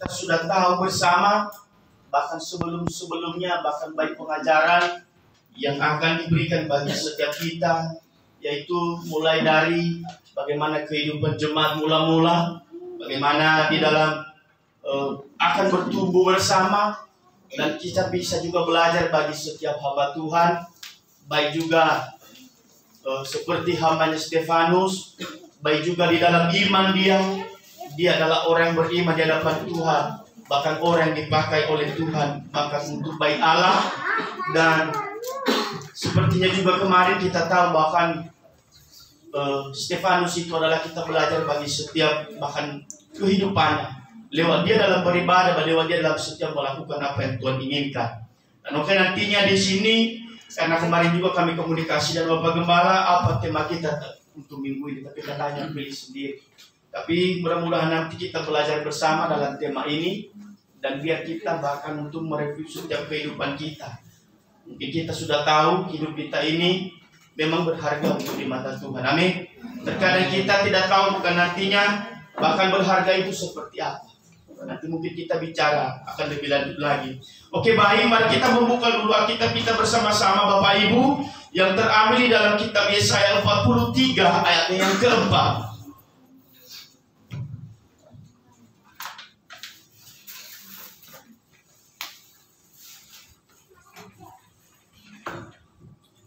kita sudah tahu bersama, bahkan sebelum-sebelumnya, bahkan baik pengajaran yang akan diberikan bagi setiap kita, yaitu mulai dari bagaimana kehidupan jemaat mula-mula, bagaimana di dalam akan bertumbuh bersama, dan kita bisa juga belajar bagi setiap hamba Tuhan, baik juga seperti hambanya Stefanus, baik juga di dalam iman dia adalah orang yang beriman di hadapan Tuhan, bahkan orang yang dipakai oleh Tuhan, bahkan untuk baik Allah. Dan sepertinya juga kemarin kita tahu bahkan Stefanus itu adalah kita belajar bagi setiap bahkan kehidupannya, lewat dia dalam beribadah, lewat dia dalam setiap melakukan apa yang Tuhan inginkan. Dan oke, nantinya di sini, karena kemarin juga kami komunikasi dan Bapak Gembala apa tema kita untuk minggu ini, tapi katanya pilih sendiri. Tapi mudah-mudahan nanti kita belajar bersama dalam tema ini, dan biar kita bahkan untuk mereview setiap kehidupan kita. Mungkin kita sudah tahu hidup kita ini memang berharga untuk di mata Tuhan. Amin. Terkadang kita tidak tahu bukan nantinya bahkan berharga itu seperti apa. Nanti mungkin kita bicara akan lebih lanjut lagi. Oke, baik, mari kita membuka dulu Alkitab kita bersama-sama Bapak Ibu, yang terambil di dalam kitab Yesaya 43 ayatnya yang keempat.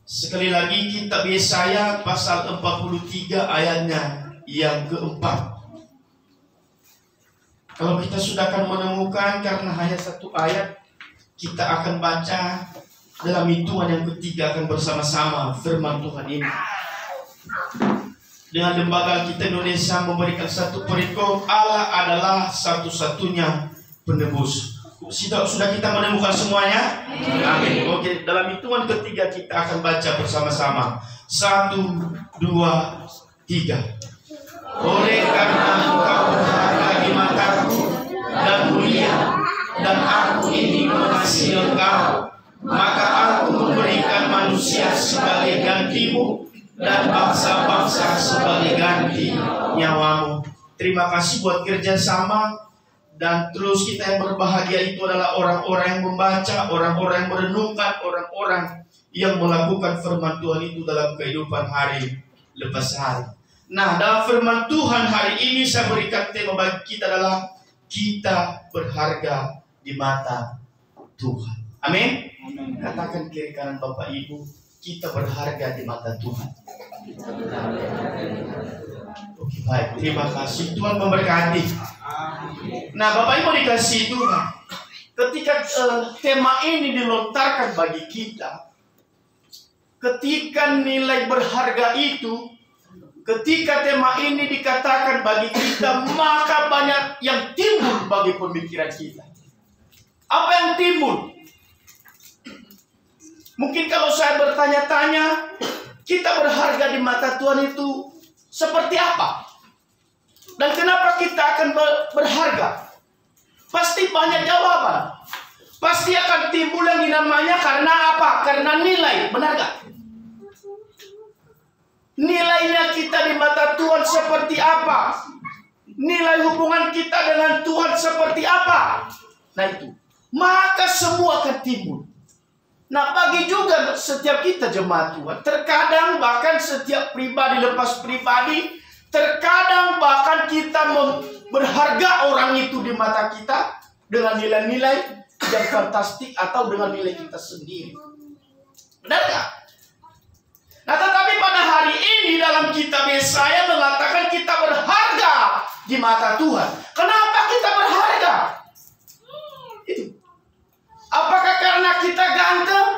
Sekali lagi kitab Yesaya pasal 43 ayatnya yang keempat. Kalau kita sudah akan menemukan, karena hanya satu ayat, kita akan baca dalam hitungan yang ketiga akan bersama-sama firman Tuhan ini. Dengan lembaga kita Indonesia memberikan satu perikop, Allah adalah satu-satunya penebus. Sudah kita menemukan semuanya? Amin. Oke, dalam hitungan ketiga kita akan baca bersama-sama. 1, 2, 3. Oleh karena engkau berharga di mataku dan mulia, dan aku ini mengasihi engkau, maka aku memberikan manusia sebagai gantimu dan bangsa-bangsa sebagai ganti nyawamu. Terima kasih buat kerjasama. Dan terus kita yang berbahagia itu adalah orang-orang yang membaca, orang-orang yang merenungkan, orang-orang yang melakukan firman Tuhan itu dalam kehidupan hari lepas hari. Nah, dalam firman Tuhan hari ini saya berikan tema bagi kita adalah kita berharga di mata Tuhan. Amin. Katakan kiri kanan Bapak Ibu, kita berharga di mata Tuhan. Oke, baik, terima kasih. Tuhan memberkati. Nah, Bapak Ibu dikasih Tuhan, ketika tema ini dilontarkan bagi kita, ketika nilai berharga itu, ketika tema ini dikatakan bagi kita, maka banyak yang timbul bagi pemikiran kita. Apa yang timbul? Mungkin kalau saya bertanya-tanya, kita berharga di mata Tuhan itu seperti apa? Dan kenapa kita akan berharga? Pasti banyak jawaban. Pasti akan timbul yang dinamanya karena apa? Karena nilai, benar gak? Nilainya kita di mata Tuhan seperti apa? Nilai hubungan kita dengan Tuhan seperti apa? Nah itu. Maka semua akan timbul. Nah, bagi juga setiap kita jemaat Tuhan, terkadang bahkan setiap pribadi lepas pribadi, terkadang bahkan kita berharga orang itu di mata kita dengan nilai-nilai yang fantastik atau dengan nilai kita sendiri. Benar gak? Nah, tetapi pada hari ini dalam kitab Yesaya mengatakan kita berharga di mata Tuhan. Kenapa kita berharga? Itu. Apakah karena kita ganteng?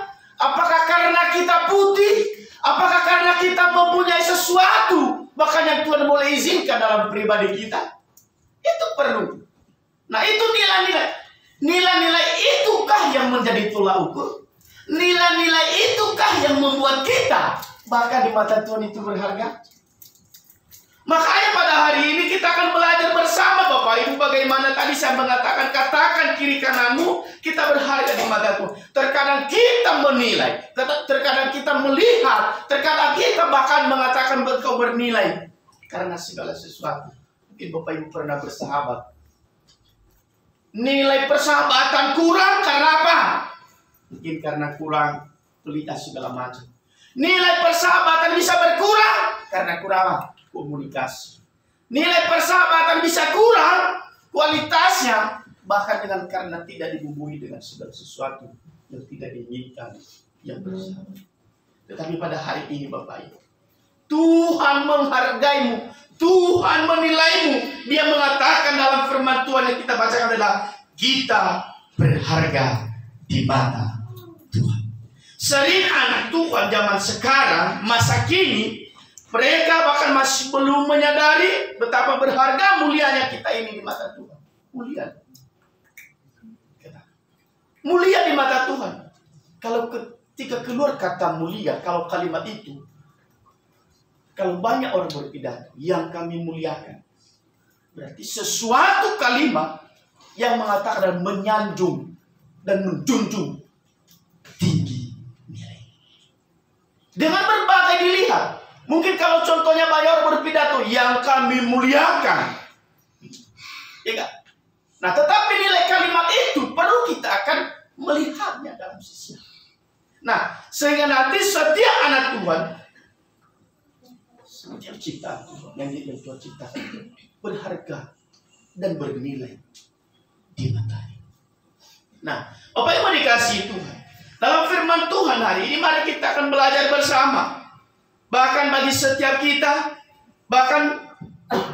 Apakah karena kita putih? Apakah karena kita mempunyai sesuatu bahkan yang Tuhan boleh izinkan dalam pribadi kita? Itu perlu. Nah, itu nilai-nilai. Nilai-nilai itukah yang menjadi tolak ukur? Nilai-nilai itukah yang membuat kita bahkan di mata Tuhan itu berharga? Makanya pada hari ini kita akan belajar bersama Bapak Ibu bagaimana tadi saya mengatakan, katakan kiri kananmu, kita berharga di mata Tuhan. Terkadang kita menilai, terkadang kita melihat, terkadang kita bahkan mengatakan engkau bernilai karena segala sesuatu. Mungkin Bapak Ibu pernah bersahabat. Nilai persahabatan kurang karena apa? Mungkin karena kurang pelita segala macam. Nilai persahabatan bisa berkurang karena kurang apa? Komunikasi. Nilai persahabatan bisa kurang kualitasnya bahkan dengan karena tidak dibumbui dengan segala sesuatu yang tidak diinginkan yang bersahabat. Tetapi pada hari ini Bapak Ibu, Tuhan menghargaimu, Tuhan menilaimu. Dia mengatakan dalam firman Tuhan yang kita bacakan adalah kita berharga di mata Tuhan. Sering anak Tuhan zaman sekarang, masa kini, mereka bahkan masih belum menyadari betapa berharga mulianya kita ini di mata Tuhan. Mulia. Mulia di mata Tuhan. Kalau ketika keluar kata mulia, kalau kalimat itu, kalau banyak orang berpidato, yang kami muliakan, berarti sesuatu kalimat yang mengatakan dan menyanjung dan menjunjung tinggi nilai. Dengan berbagai dilihat. Mungkin kalau contohnya banyak orang berpidato, yang kami muliakan. Ya kan? Nah, tetapi nilai kalimat itu perlu kita akan melihatnya dalam sisi. Nah, sehingga nanti setiap anak Tuhan, setiap ciptaan Tuhan yang Tuhan ciptakan berharga dan bernilai di matanya. Nah, apa yang mau dikasih Tuhan? Dalam firman Tuhan hari ini, mari kita akan belajar bersama. Bahkan bagi setiap kita, bahkan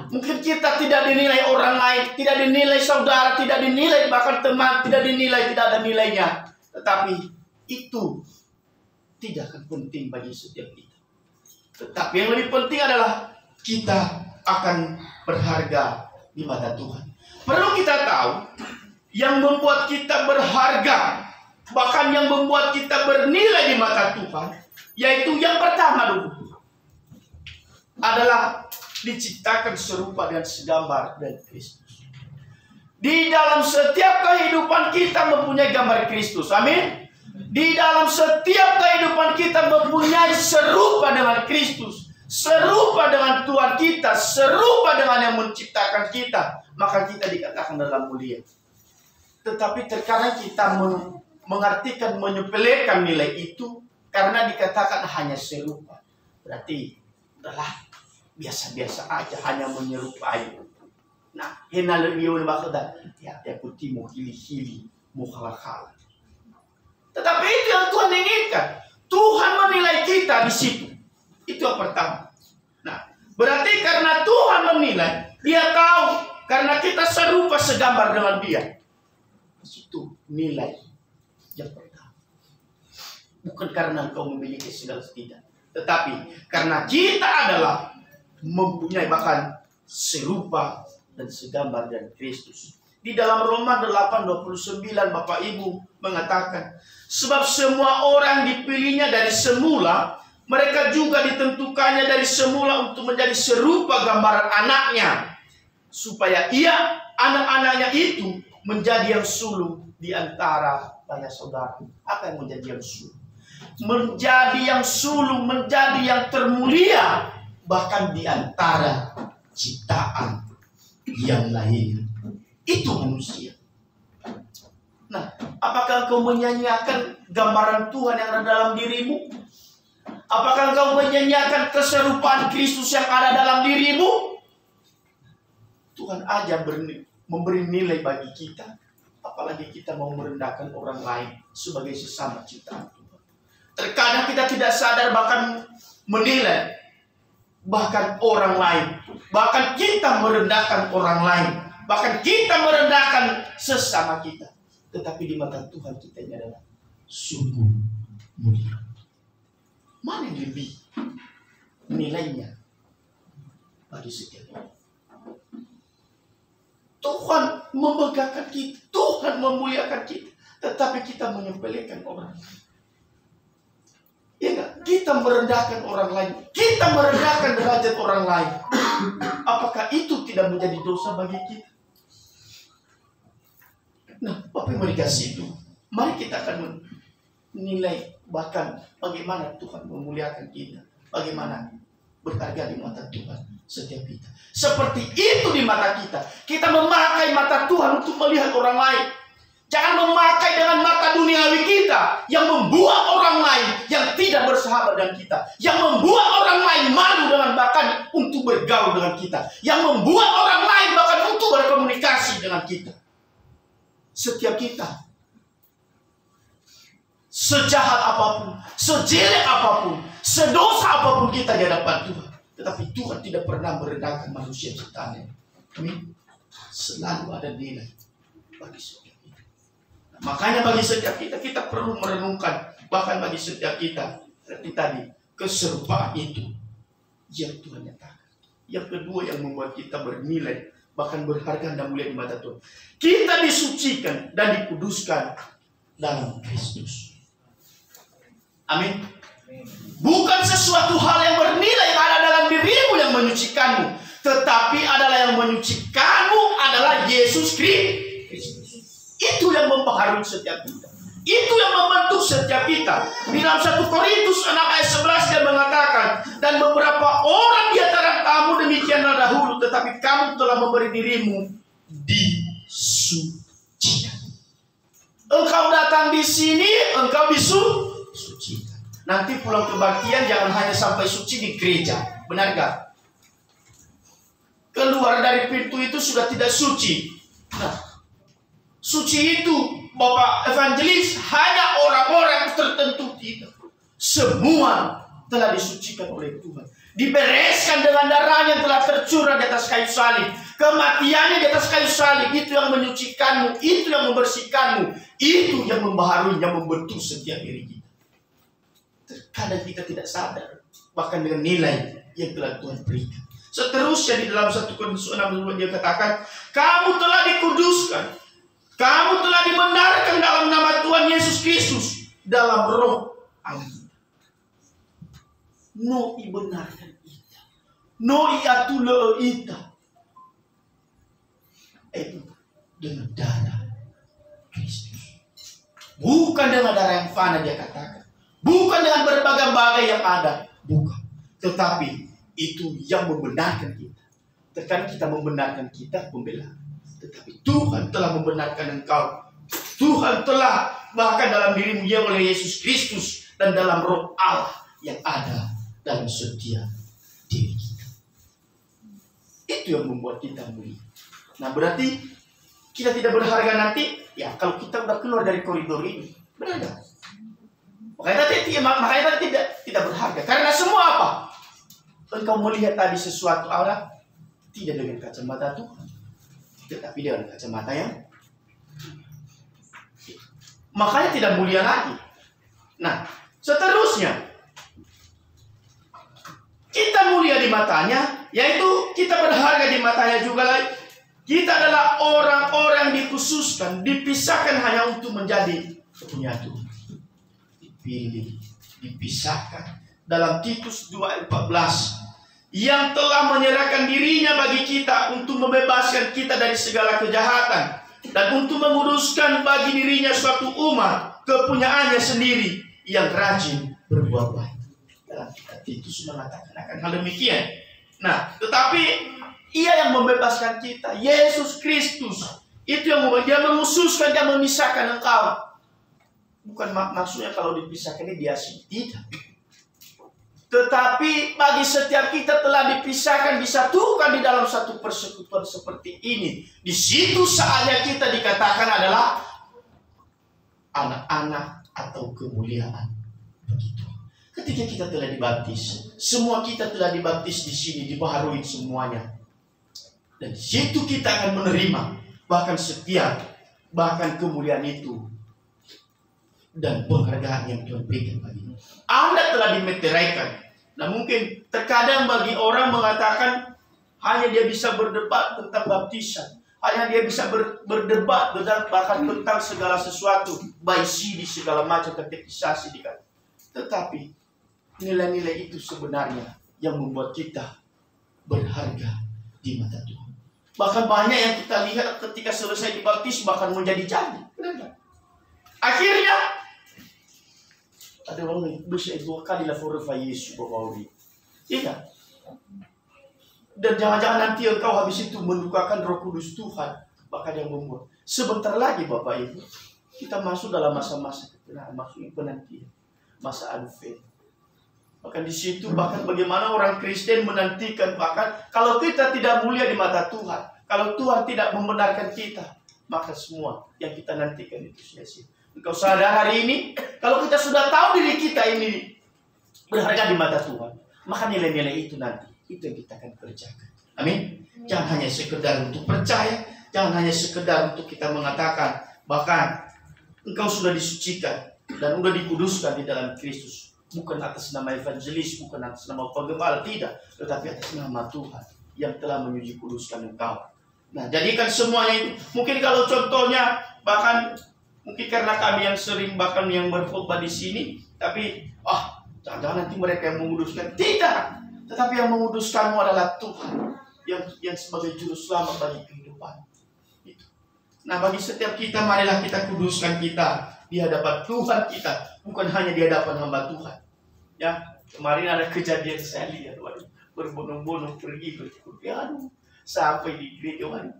mungkin kita tidak dinilai orang lain, tidak dinilai saudara, tidak dinilai bahkan teman, tidak dinilai, tidak ada nilainya. Tetapi itu tidak akan penting bagi setiap kita. Tetapi yang lebih penting adalah kita akan berharga di mata Tuhan. Perlu kita tahu, yang membuat kita berharga, bahkan yang membuat kita bernilai di mata Tuhan, yaitu yang pertama dulu, adalah diciptakan serupa dan segambar dari Kristus. Di dalam setiap kehidupan kita mempunyai gambar Kristus. Amin. Di dalam setiap kehidupan kita mempunyai serupa dengan Kristus, serupa dengan Tuhan kita, serupa dengan yang menciptakan kita. Maka kita dikatakan dalam mulia. Tetapi terkadang kita mengartikan, menyepelekan nilai itu karena dikatakan hanya serupa. Berarti adalah biasa-biasa aja, hanya menyerupai. Nah, henalerion bakda ya putih mau hili-hili, mau kalah-kalah. Tetapi itu yang Tuhan inginkan. Tuhan menilai kita di situ. Itu yang pertama. Nah, berarti karena Tuhan menilai, Dia tahu karena kita serupa segambar dengan Dia. Di situ nilai yang pertama. Bukan karena engkau memiliki segala tidak, tetapi karena kita adalah mempunyai bahkan serupa dan segambar dengan Kristus. Di dalam Roma 8:29 Bapak Ibu mengatakan, sebab semua orang dipilihnya dari semula, mereka juga ditentukannya dari semula untuk menjadi serupa gambaran anaknya, supaya ia, anak-anaknya itu menjadi yang sulung di antara banyak saudara. Apa yang menjadi yang sulung? Menjadi yang sulung, menjadi yang termulia, bahkan di antara ciptaan yang lain. Itu manusia. Nah, apakah kau menyanyiakan gambaran Tuhan yang ada dalam dirimu? Apakah kau menyanyiakan keserupaan Kristus yang ada dalam dirimu? Tuhan aja memberi nilai bagi kita, apalagi kita mau merendahkan orang lain sebagai sesama ciptaan Tuhan. Terkadang kita tidak sadar bahkan menilai bahkan orang lain, bahkan kita merendahkan orang lain, bahkan kita merendahkan sesama kita. Tetapi di mata Tuhan kita ini adalah sungguh mulia. Mana yang lebih nilainya bagi setiap kita? Tuhan memegahkan kita, Tuhan memuliakan kita, tetapi kita menyepelekan orang lain. Ya enggak? Kita merendahkan orang lain, kita merendahkan derajat orang lain. Apakah itu tidak menjadi dosa bagi kita? Nah, apa yang dikasih itu? Mari kita akan menilai bahkan bagaimana Tuhan memuliakan kita, bagaimana berharga di mata Tuhan. setiap kita. Seperti itu di mata kita. Kita memakai mata Tuhan untuk melihat orang lain. Jangan memakai dengan mata duniawi kita yang membuat orang lain yang tidak bersahabat dengan kita, yang membuat orang lain malu dengan bahkan untuk bergaul dengan kita, yang membuat orang lain bahkan untuk berkomunikasi dengan kita. Setiap kita, sejahat apapun, sejelek apapun, sedosa apapun kita di hadapan Tuhan, tetapi Tuhan tidak pernah merendahkan manusia ciptaannya. Amin. Selalu ada nilai bagi setiap kita. Makanya bagi setiap kita, kita perlu merenungkan. Bahkan bagi setiap kita, seperti tadi, keserupaan itu yang Tuhan nyatakan. Yang kedua yang membuat kita bernilai, bahkan berharga dan mulia di mata Tuhan, kita disucikan dan dikuduskan dalam Kristus. Amin. Bukan sesuatu hal yang bernilai yang ada dalam dirimu yang menyucikanmu, tetapi adalah yang menyucikanmu adalah Yesus Kristus. Itu yang mempengaruhi setiap kita. Itu yang membentuk setiap kita. Di dalam 1 Korintus 6 ayat 11 dia mengatakan, dan beberapa orang di antara kamu demikianlah dahulu, tetapi kamu telah memberi dirimu disucikan. Engkau datang di sini, engkau disucikan. Nanti pulang kebaktian jangan hanya sampai suci di gereja. Benar gak? Keluar dari pintu itu sudah tidak suci. Nah, suci itu Bapak Evangelis hanya orang-orang tertentu tidak. Semua telah disucikan oleh Tuhan. Dibereskan dengan darahnya yang telah tercurah di atas kayu salib. Kematiannya di atas kayu salib. Itu yang menyucikanmu. Itu yang membersihkanmu. Itu yang membaharui, yang membentuk setiap diri kita. Terkadang kita tidak sadar. Bahkan dengan nilai yang telah Tuhan berikan. Seterusnya di dalam 1 Korintus 6 dia katakan, kamu telah dikuduskan. Kamu telah dibenarkan dalam nama Tuhan Yesus Kristus, dalam roh Allah. No ibenarkan ita. No iatule ita. Itu dengan darah Kristus. Bukan dengan darah yang fana dia katakan. Bukan dengan berbagai-bagai yang ada. Bukan. Tetapi itu yang membenarkan kita. Terkadang kita membenarkan kita pembelaan. Tetapi Tuhan telah membenarkan engkau. Tuhan telah bahkan dalam dirimu dia oleh Yesus Kristus dan dalam roh Allah yang ada dalam setiap diri kita. Itu yang membuat kita mulia. Nah berarti kita tidak berharga nanti ya kalau kita sudah keluar dari koridor ini. Benar gak? Makanya tadi tidak berharga. Karena semua apa? Engkau melihat tadi sesuatu Allah tidak dengan kacamata Tuhan, tetapi dengan kacamata yang makanya tidak mulia lagi. Nah, seterusnya kita mulia di matanya, yaitu kita berharga di matanya juga lagi. Kita adalah orang-orang dikhususkan, dipisahkan hanya untuk menjadi kepunyaan Tuhan. Dipilih, dipisahkan. Dalam Titus 2:14, yang telah menyerahkan dirinya bagi kita untuk membebaskan kita dari segala kejahatan dan untuk menguduskan bagi dirinya suatu umat kepunyaannya sendiri yang rajin berbuat baik. Dalam kitab Titus mengatakan akan hal demikian. Nah, tetapi Ia yang membebaskan kita, Yesus Kristus, itu yang membuat Dia menghususkan, Dia memisahkan engkau. Bukan maksudnya kalau dipisahkan ini dia sih, tidak. Tetapi bagi setiap kita telah dipisahkan, disatukan di dalam satu persekutuan seperti ini. Di situ saatnya kita dikatakan adalah anak-anak atau kemuliaan. Begitu. Ketika kita telah dibaptis, semua kita telah dibaptis di sini, dibaharui semuanya. Dan di situ kita akan menerima bahkan setiap bahkan kemuliaan itu dan penghargaan yang Tuhan berikan bagimu. Anda telah dimeteraikan. Nah mungkin terkadang bagi orang mengatakan hanya dia bisa berdebat tentang baptisan, hanya dia bisa berdebat bahkan tentang segala sesuatu, baisi di segala macam katekisasi dikatakan. Tetapi nilai-nilai itu sebenarnya yang membuat kita berharga di mata Tuhan. Bahkan banyak yang kita lihat ketika selesai dibaptis bahkan menjadi jadi. Akhirnya ada orang yang bisa 2 kali lah for Yesus bawa. Iya. Dan jangan-jangan nanti engkau habis itu mendukakan Roh Kudus Tuhan. Bahkan yang membuat. Sebentar lagi Bapak Ibu, kita masuk dalam masa-masa penantian. Masa Advent. Bahkan di situ, bahkan bagaimana orang Kristen menantikan. Bahkan kalau kita tidak mulia di mata Tuhan. Kalau Tuhan tidak membenarkan kita. Maka semua yang kita nantikan itu sia-sia. Engkau sadar hari ini, kalau kita sudah tahu diri kita ini berharga di mata Tuhan. Maka nilai-nilai itu nanti, itu yang kita akan kerjakan. Amin. Jangan hanya sekedar untuk percaya. Jangan hanya sekedar untuk kita mengatakan. Bahkan engkau sudah disucikan. Dan sudah dikuduskan di dalam Kristus. Bukan atas nama evangelis. Bukan atas nama penggembala. Tidak. Tetapi atas nama Tuhan. Yang telah menyuci kuduskan engkau. Nah, jadikan semuanya itu. Mungkin kalau contohnya. Bahkan mungkin karena kami yang sering. Bahkan yang berkhotbah di sini. Tapi jangan-jangan nanti mereka yang menguduskan. Tidak. Tetapi yang menguduskanmu adalah Tuhan. Yang sebagai juru selamat bagi kehidupan. Itu. Nah, bagi setiap kita, marilah kita kuduskan kita di hadapan Tuhan kita. Bukan hanya di hadapan hamba Tuhan. Ya, kemarin ada kejadian saya lihat. Waduh, berbondong-bondong pergi berikut. Aduh, sampai di gereja. Waduh,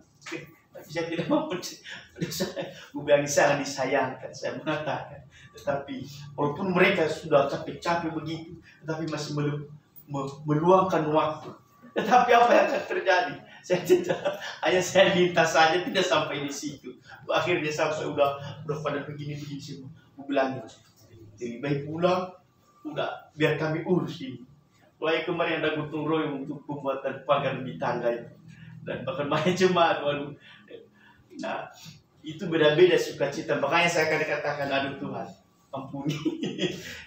saya tidak mau. Gue bilang sangat disayangkan. Saya mengatakan. Tetapi, walaupun mereka sudah capek-capek begitu. Tetapi masih meluangkan waktu. Tetapi apa yang akan terjadi? Saya tidak, hanya saya lintas saja, tidak sampai di situ. Akhirnya sampai udah pada begini-begini semua. Gue bilang, lebih baik pulang, udah biar kami urus ini. Mulai kemarin ada gotong royong untuk pembuatan pagar di tangga itu. Dan bahkan banyak jemaat, waduh. Nah, itu beda-beda sukacita. Makanya saya akan katakan, aduh Tuhan, ampuni.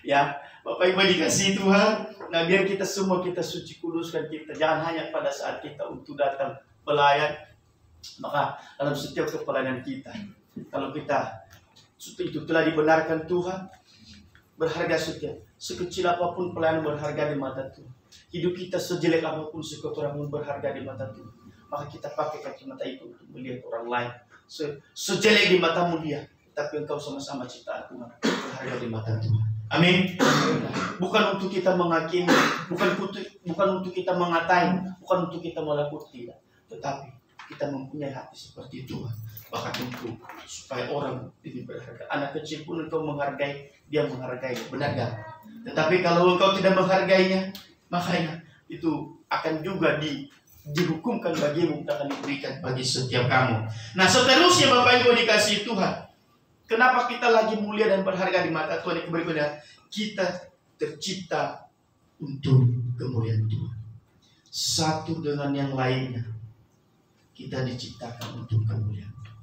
Ya, Bapak Ibu dikasih Tuhan. Nah, biar kita semua kita suci kuduskan kita. Jangan hanya pada saat kita untuk datang pelayan. Maka dalam setiap kepelayanan kita. Kalau kita itu telah dibenarkan Tuhan. Berharga setiap. Sekecil apapun pelayanan berharga di mata Tuhan. Hidup kita sejelek apapun sekotoran pun berharga di mata Tuhan. Maka kita pakai kacamata itu untuk melihat orang lain. Sejelek di matamu dia. Tapi engkau sama-sama ciptaan Tuhan. Berharga di mata Tuhan. Amin. Bukan untuk kita menghakimi, bukan untuk kita mengatai, bukan untuk kita melakukan, tidak. Tetapi kita mempunyai hati seperti Tuhan. Bahkan untuk supaya orang lebih berharga. Anak kecil pun engkau menghargai, dia menghargai. Benar gak? Tetapi kalau engkau tidak menghargainya, makanya itu akan juga dihukumkan bagimu, akan diberikan bagi setiap kamu. Nah, seterusnya Bapak Ibu dikasih Tuhan. Kenapa kita lagi mulia dan berharga di mata Tuhan? Yang berikutnya, kita tercipta untuk kemuliaan Tuhan. Satu dengan yang lainnya, kita diciptakan untuk kemuliaan Tuhan.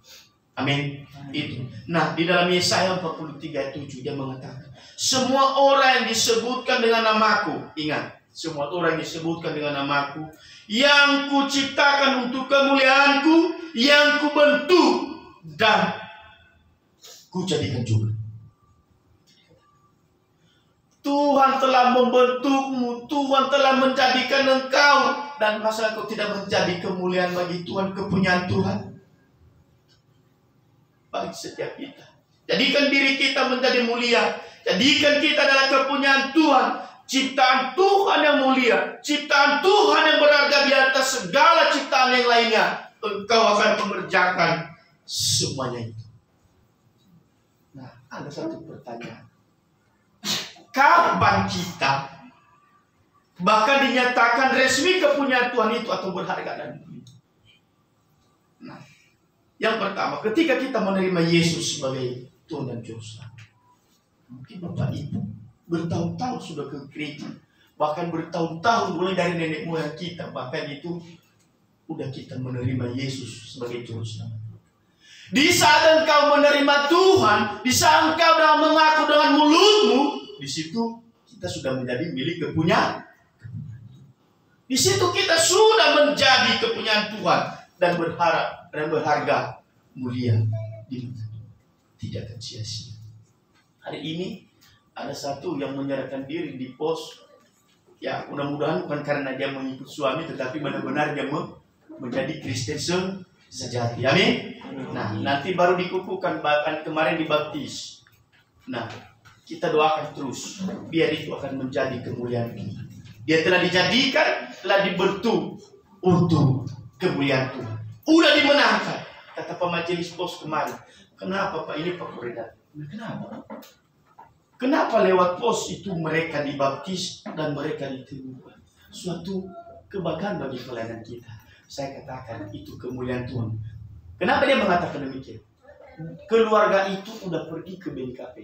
Amin. Itu. Nah, di dalam Yesaya 43:7 dia mengatakan, semua orang yang disebutkan dengan namaku, ingat, semua orang yang disebutkan dengan namaku, yang kuciptakan untuk kemuliaanku, yang kubentuk dan ku jadikan juga. Tuhan telah membentukmu, Tuhan telah menjadikan engkau, dan masa engkau tidak menjadi kemuliaan bagi Tuhan, kepunyaan Tuhan bagi setiap kita. Jadikan diri kita menjadi mulia, jadikan kita adalah kepunyaan Tuhan, ciptaan Tuhan yang mulia, ciptaan Tuhan yang berharga di atas segala ciptaan yang lainnya. Engkau akan mengerjakan semuanya itu. Nah, ada satu pertanyaan. Kapan kita bahkan dinyatakan resmi kepunyaan Tuhan itu atau berharga dan mulia? Nah, yang pertama, ketika kita menerima Yesus sebagai Tuhan dan Juru Selamat. Mungkin Bapak Ibu bertahun-tahun sudah ke gereja, bahkan bertahun-tahun mulai dari nenek moyang kita, bahkan itu udah kita menerima Yesus sebagai Juru Selamat. Di saat engkau menerima Tuhan, di saat engkau dah mengaku dengan mulutmu, di situ kita sudah menjadi milik kepunyaan. Di situ kita sudah menjadi kepunyaan Tuhan dan berharap dan berharga mulia di mata Tuhan. Tidak akan sia-sia. Hari ini ada satu yang menyerahkan diri di pos. Ya, mudah-mudahan bukan karena dia mengikut suami, tetapi benar-benar dia menjadi Kristen sejati. Amin. Nah, nanti baru dikukuhkan, bahkan kemarin dibaptis. Nah, kita doakan terus biar itu akan menjadi kemuliaan kita. Dia telah dijadikan, telah dibentuk untuk kemuliaan Tuhan. Udah dimenangkan. Kata pemajelis pos kemarin, kenapa Pak ini Pak Koredan? Kenapa? Kenapa lewat pos itu mereka dibaptis dan mereka ditemukan? Suatu kebanggaan bagi pelayanan kita. Saya katakan itu kemuliaan Tuhan. Kenapa dia mengatakan demikian? Keluarga itu udah pergi ke BNKP.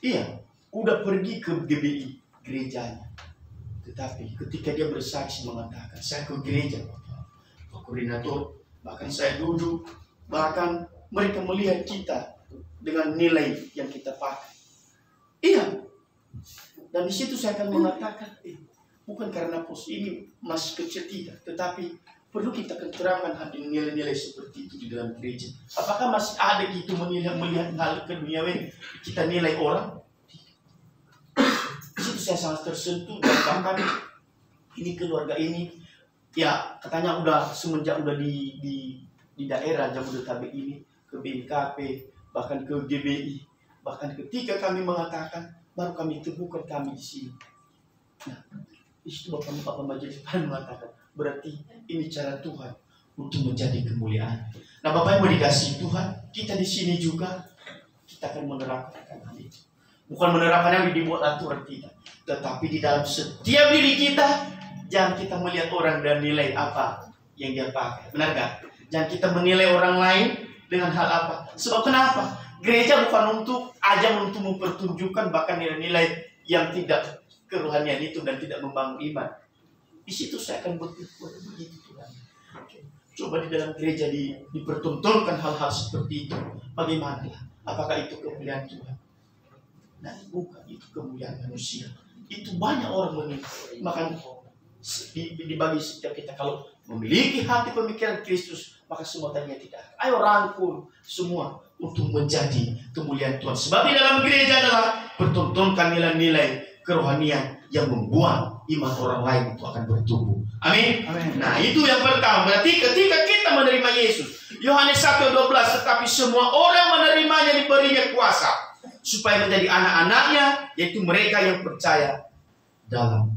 Iya, udah pergi ke GBI, gerejanya. Tetapi ketika dia bersaksi mengatakan, saya ke gereja, Pak Koordinator, bahkan saya duduk, bahkan mereka melihat kita dengan nilai yang kita pakai. Iya. Dan di situ saya akan mengatakan, bukan karena pos ini masih kecil tidak, tetapi perlu kita keterangan hati nilai-nilai seperti itu di dalam gereja. Apakah masih ada gitu melihat hal keduniawian kita nilai orang? Di situ saya sangat tersentuh dan bahkan ini keluarga ini ya katanya udah semenjak udah di daerah Jabodetabek ini ke BNKP bahkan ke GBI, bahkan ketika kami mengatakan baru kami temukan kami di sini. Nah, di situ Bapak Majelis mengatakan berarti ini cara Tuhan untuk menjadi kemuliaan. Nah, Bapak yang mau dikasihi Tuhan, kita di sini juga kita akan menerapkan hal itu. Bukan menerapkan yang dibuat aturan tidak, tetapi di dalam setiap diri kita jangan kita melihat orang dan nilai apa yang dia pakai. Benar gak? Jangan kita menilai orang lain dengan hal apa. Sebab kenapa? Gereja bukan untuk ajang untuk mempertunjukkan bahkan nilai-nilai yang tidak kerohanian itu dan tidak membangun iman. Di situ saya akan berbuat begitu Tuhan. Coba di dalam gereja dipertontonkan hal-hal seperti itu. Bagaimana? Apakah itu kemuliaan Tuhan? Nah, bukan itu kemuliaan manusia. Itu banyak orang memiliki. Maka dibagi setiap kita kalau memiliki hati pemikiran Kristus, maka semua tadinya tidak. Ayo rangkul semua untuk menjadi kemuliaan Tuhan. Sebab di dalam gereja adalah pertontonkan nilai-nilai kerohanian yang membuat iman orang lain itu akan bertumbuh. Amin. Amin. Nah, itu yang pertama. Berarti ketika kita menerima Yesus, Yohanes 1:12, tetapi semua orang menerimanya diberinya kuasa supaya menjadi anak-anaknya, yaitu mereka yang percaya dalam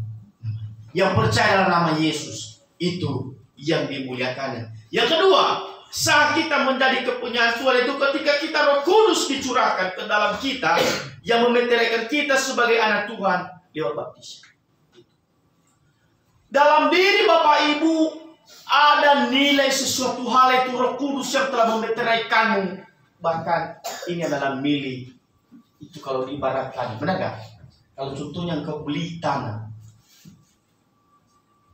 nama Yesus, itu yang dimuliakannya. Yang kedua, saat kita menjadi kepunyaan Tuhan itu ketika kita Roh Kudus dicurahkan ke dalam kita yang memeteraikan kita sebagai anak Tuhan lewat baptisan. Dalam diri Bapak Ibu ada nilai sesuatu hal itu Roh Kudus yang telah memeteraikanmu. Bahkan ini adalah milik. Itu kalau diibaratkan, benar gak? Kalau contohnya engkau beli tanah,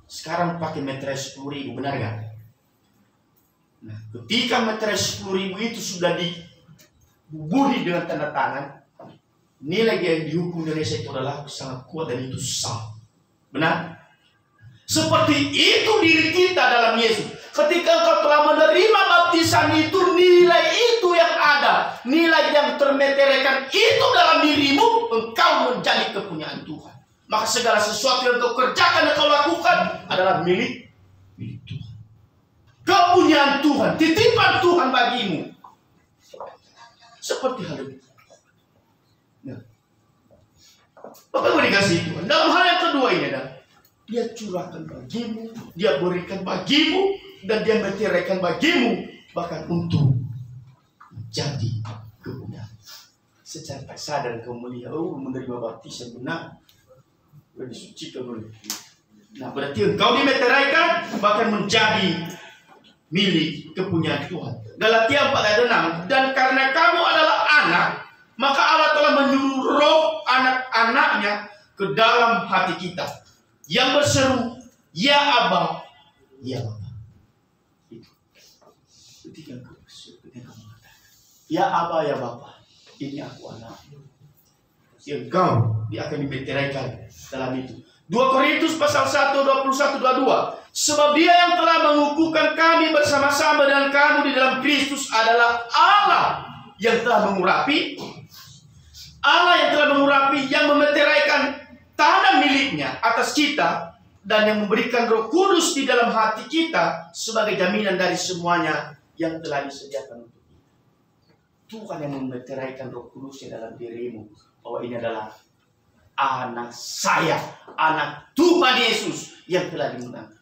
sekarang pakai meter 10.000, benar gak? Nah, ketika meter 10.000 itu sudah dibubuhi dengan tanda tangan, nilai yang dihukum Indonesia itu adalah sangat kuat dan itu sah. Benar? Seperti itu diri kita dalam Yesus. Ketika engkau telah menerima baptisan itu, nilai itu yang ada, nilai yang termeteraikan itu dalam dirimu, engkau menjadi kepunyaan Tuhan. Maka segala sesuatu yang kau kerjakan dan kau lakukan adalah milik Tuhan. Kepunyaan Tuhan, titipan Tuhan bagimu. Seperti hal ini. Nah, Bapak mau dikasih Tuhan. Dalam hal yang kedua ini adalah Dia curahkan bagimu, Dia berikan bagimu, dan Dia meteraikan bagimu, bahkan untuk menjadi kemuliaan. Secara tak sadar kau melihat, menerima baptisan benar, disucikan oleh Tuhan. Nah, berarti engkau dimeteraikan, bahkan menjadi milik kepunyaan Tuhan. Galatia 4:6, dan karena kamu adalah anak, maka Allah telah menyuruh roh anak-anaknya ke dalam hati kita, yang berseru, ya Abba, ya Bapa. Itu. Ketika engkau berseru, ketika engkau mengatakan, ya Abba, ya Bapa, ini aku anak. Engkau dia akan dimeteraikan dalam itu. 2 Korintus pasal 1, 21, 22. Sebab Dia yang telah mengukuhkan kami bersama-sama dengan kamu di dalam Kristus adalah Allah yang telah mengurapi, yang memeteraikan tanah miliknya atas kita dan yang memberikan Roh Kudus di dalam hati kita sebagai jaminan dari semuanya yang telah disediakan untuk kita. Tuhan yang memeteraikan Roh Kudusnya dalam dirimu bahwa ini adalah anak saya, anak Tuhan Yesus yang telah dimenangkan.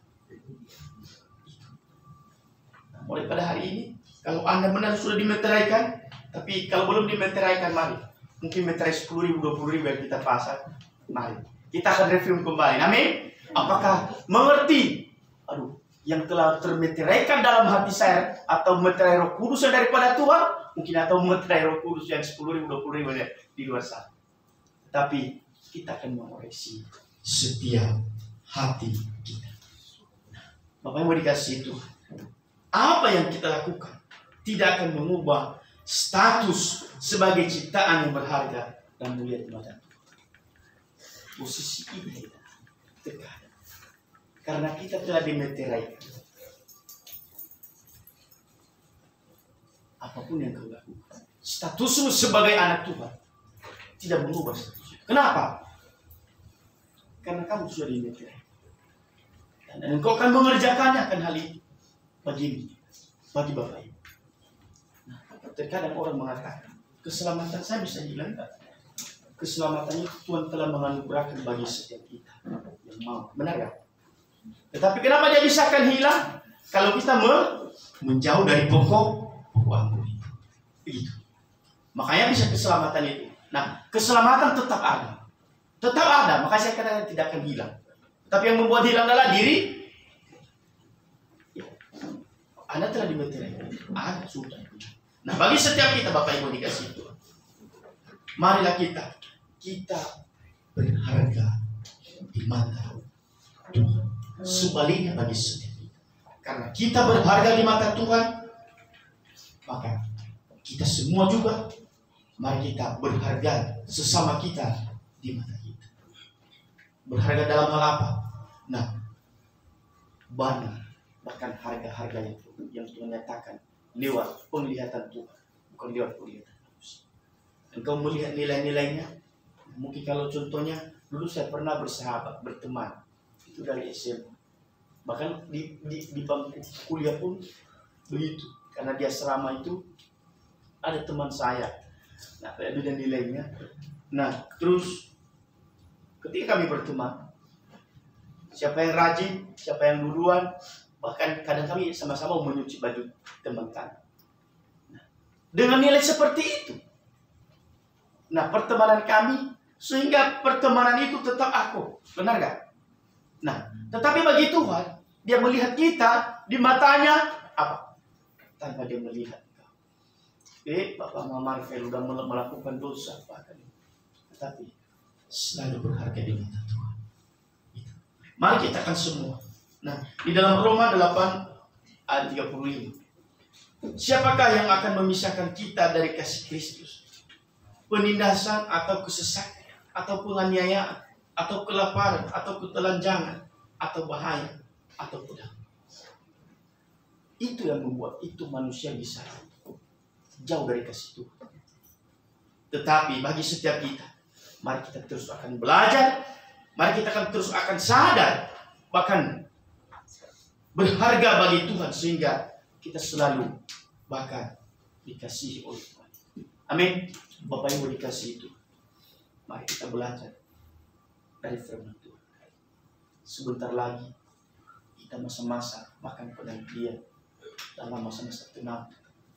mulai pada hari ini, kalau Anda benar sudah dimeteraikan, tapi kalau belum dimeteraikan, mari. Mungkin meterai 10.000, 20.000 yang kita pasang. Mari. Kita akan review kembali. Amin. Apakah mengerti? Yang telah termeteraikan dalam hati saya, atau meterai Roh Kudus yang daripada Tuhan, mungkin atau meterai Roh Kudus yang 10.000, 20.000 di luar sana. Tapi kita akan mengoreksi setiap hati kita. Bapak yang mau dikasih itu, apa yang kita lakukan tidak akan mengubah status sebagai ciptaan yang berharga dan mulia di mata Tuhan. Posisi ini terkadang karena kita telah dimeteraikan. Apapun yang kau lakukan, statusmu sebagai anak Tuhan tidak mengubah status. Kenapa? Karena kamu sudah dimeteraikan. Dan engkau akan mengerjakannya akan hal itu bagi Bapak Ibu. Nah, terkadang orang mengatakan, keselamatan saya bisa hilang. Keselamatan itu Tuhan telah menganugerahkan bagi setiap kita yang mau. Benar ya? Tetapi kenapa dia bisa akan hilang? Kalau kita menjauh dari pokok anggur itu. Begitu. Makanya bisa keselamatan itu. Nah, keselamatan tetap ada. Tetap ada, makanya saya katakan tidak akan hilang. Tapi yang membuat hilang adalah diri. Anda telah dimeteraikan. Anda sudah. Nah, bagi setiap kita, Bapak Ibu dikasih Tuhan, marilah kita berharga di mata Tuhan. Sebaliknya bagi setiap kita, karena kita berharga di mata Tuhan, maka kita semua juga, mari kita berharga sesama kita di mata kita. Berharga dalam hal apa? Nah, bahkan harga-harga yang Tuhan nyatakan lewat penglihatan Tuhan, bukan lewat penglihatan manusia. Engkau melihat nilai-nilainya. Mungkin kalau contohnya, dulu saya pernah bersahabat, berteman, itu dari SMA. Bahkan di bangku kuliah pun begitu. Karena dia selama itu ada teman saya. Nah, beda nilainya. Nah, terus ketika kami berteman, siapa yang rajin, siapa yang duluan, bahkan kadang kami sama-sama menyuci baju teman kami. Nah, dengan nilai seperti itu, nah pertemanan kami, sehingga pertemanan itu tetap aku, benar gak? Nah, tetapi bagi Tuhan, dia melihat kita di matanya apa? Tanpa dia melihat engkau. Bapak Mama Marvel udah melakukan dosa, bahkan. Tetapi selalu berharga di mata Tuhan. Mari kita akan semua. Nah, di dalam Roma 8 ayat 35. Siapakah yang akan memisahkan kita dari kasih Kristus? Penindasan atau kesesatan, atau penganiayaan, atau kelaparan, atau ketelanjangan, atau bahaya, atau pedang. Itu yang membuat itu manusia bisa jauh dari kasih Tuhan. Tetapi bagi setiap kita, mari kita terus akan belajar, mari kita akan terus akan sadar, bahkan berharga bagi Tuhan, sehingga kita selalu bahkan dikasihi oleh Tuhan. Amin. Bapak Ibu dikasih itu, mari kita belajar dari firman Tuhan. Sebentar lagi kita masa-masa bahkan penantian dalam masa-masa tenang,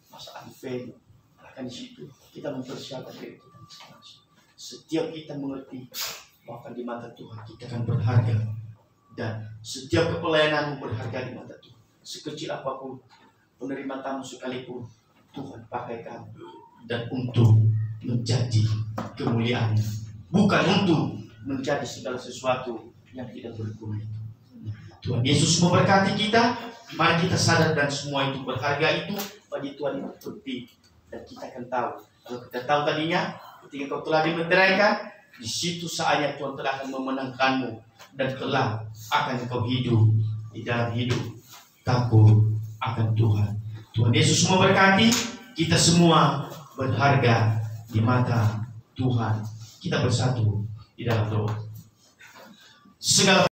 masa advent. Akan di situ kita mempersiapkan diri kita masing-masing. Setiap kita mengerti bahwa di mata Tuhan kita akan berharga, dan setiap kepelayananmu berharga di mata Tuhan. Sekecil apapun penerima tamu sekalipun, Tuhan pakai kamu dan untuk menjadi kemuliaannya, bukan untuk menjadi segala sesuatu yang tidak berguna. Tuhan Yesus memberkati kita. Mari kita sadar dan semua itu berharga, itu bagi Tuhan itu penting. Dan kita akan tahu, kalau kita tahu tadinya, ketika kau telah dimeteraikan, di situ saatnya Tuhan telah akan memenangkanmu, dan kelak akan kau hidup di dalam hidup takut akan Tuhan. Tuhan Yesus memberkati kita semua, berharga di mata Tuhan. Kita bersatu di dalam doa. Segala